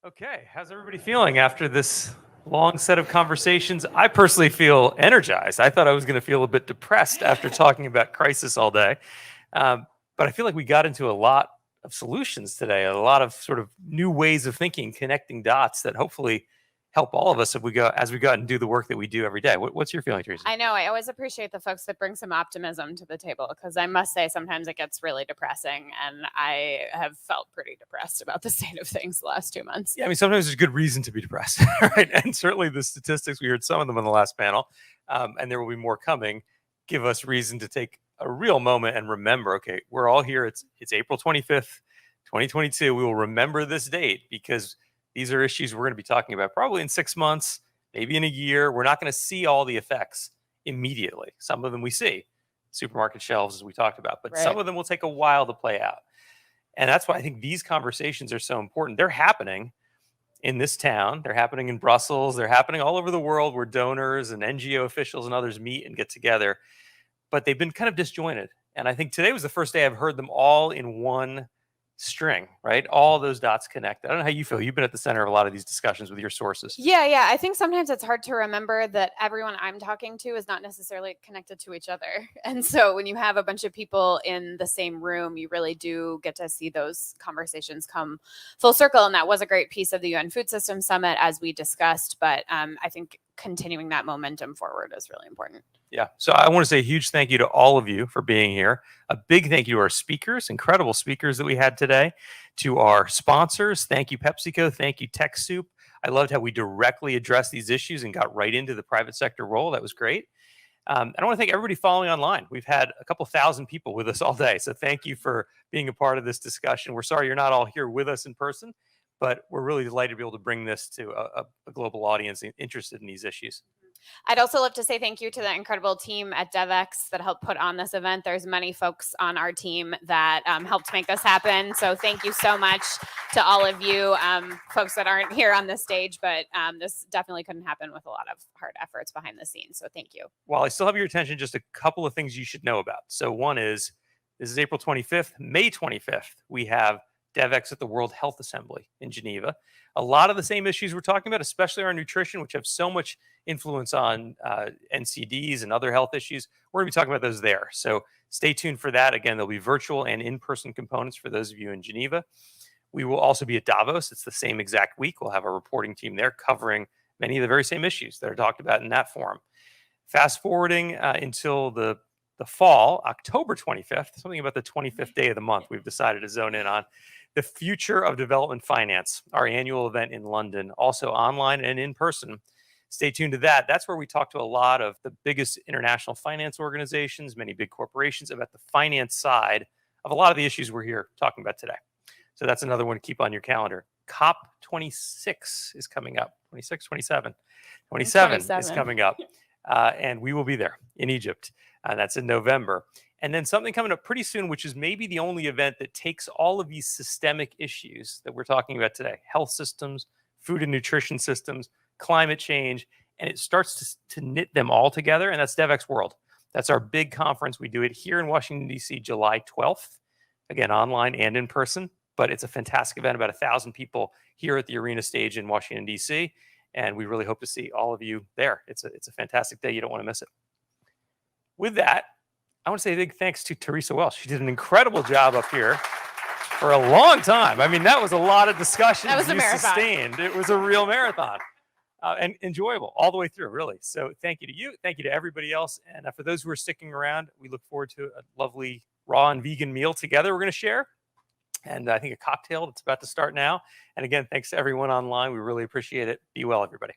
Okay, how's everybody feeling after this long set of conversations? I personally feel energized. I thought I was going to feel a bit depressed after talking about crisis all day. But I feel like we got into a lot of solutions today, a lot of sort of new ways of thinking, connecting dots that hopefully help all of us as we go out and do the work that we do every day. What's your feeling, Teresa? I know. I always appreciate the folks that bring some optimism to the table because I must say sometimes it gets really depressing, and I have felt pretty depressed about the state of things the last 2 months. Yeah, I mean, sometimes there's good reason to be depressed, right? And certainly the statistics, we heard some of them on the last panel, and there will be more coming, give us reason to take a real moment and remember, okay, we're all here. It's April 25th, 2022. We will remember this date because these are issues we're going to be talking about probably in 6 months, maybe in a year. We're not going to see all the effects immediately. Some of them we see, supermarket shelves, as we talked about, but some of them will take a while to play out. And that's why I think these conversations are so important. They're happening in this town. They're happening in Brussels. They're happening all over the world where donors and NGO officials and others meet and get together. But they've been kind of disjointed. And I think today was the first day I've heard them all in one string, right? All those dots connect. I don't know how you feel. You've been at the center of a lot of these discussions with your sources. Yeah. I think sometimes it's hard to remember that everyone I'm talking to is not necessarily connected to each other. And so when you have a bunch of people in the same room, you really do get to see those conversations come full circle. And that was a great piece of the UN Food System Summit, as we discussed. But I think continuing that momentum forward is really important. Yeah. So I want to say a huge thank you to all of you for being here. A big thank you to our speakers, incredible speakers that we had today, to our sponsors. Thank you, PepsiCo. Thank you, TechSoup. I loved how we directly addressed these issues and got right into the private sector role. That was great. And I want to thank everybody following online. We've had a couple thousand people with us all day. So thank you for being a part of this discussion. We're sorry you're not all here with us in person, but we're really delighted to be able to bring this to a global audience interested in these issues. I'd also love to say thank you to the incredible team at Devex that helped put on this event. There's many folks on our team that helped make this happen. So thank you so much to all of you, folks that aren't here on this stage, but this definitely couldn't happen with a lot of hard efforts behind the scenes. So thank you. While I still have your attention, just a couple of things you should know about. So one is, this is April 25th, May 25th. We have Devex at the World Health Assembly in Geneva. A lot of the same issues we're talking about, especially our nutrition, which have so much influence on NCDs and other health issues. We're going to be talking about those there. So stay tuned for that. Again, there'll be virtual and in-person components for those of you in Geneva. We will also be at Davos. It's the same exact week. We'll have a reporting team there covering many of the very same issues that are talked about in that forum. Fast forwarding until the fall, October 25th, something about the 25th day of the month we've decided to zone in on. The Future of Development Finance, our annual event in London, also online and in person. Stay tuned to that. That's where we talk to a lot of the biggest international finance organizations, many big corporations, about the finance side of a lot of the issues we're here talking about today. So that's another one to keep on your calendar. COP26 is coming up. 26, 27. 27 is coming up. And we will be there in Egypt. That's in November. And then something coming up pretty soon, which is maybe the only event that takes all of these systemic issues that we're talking about today, health systems, food and nutrition systems, climate change, and it starts to knit them all together. And that's Devex World. That's our big conference. We do it here in Washington, D.C., July 12th. Again, online and in person. But it's a fantastic event, about 1,000 people here at the arena stage in Washington, D.C., and we really hope to see all of you there. It's a fantastic day. You don't want to miss it. With that, I want to say a big thanks to Teresa Welsh. She did an incredible job up here for a long time. I mean, that was a lot of discussion. That was a marathon. Sustained. It was a real marathon and enjoyable all the way through, really. So thank you to you. Thank you to everybody else. And for those who are sticking around, we look forward to a lovely raw and vegan meal together we're going to share. And I think a cocktail that's about to start now. And again, thanks to everyone online. We really appreciate it. Be well, everybody.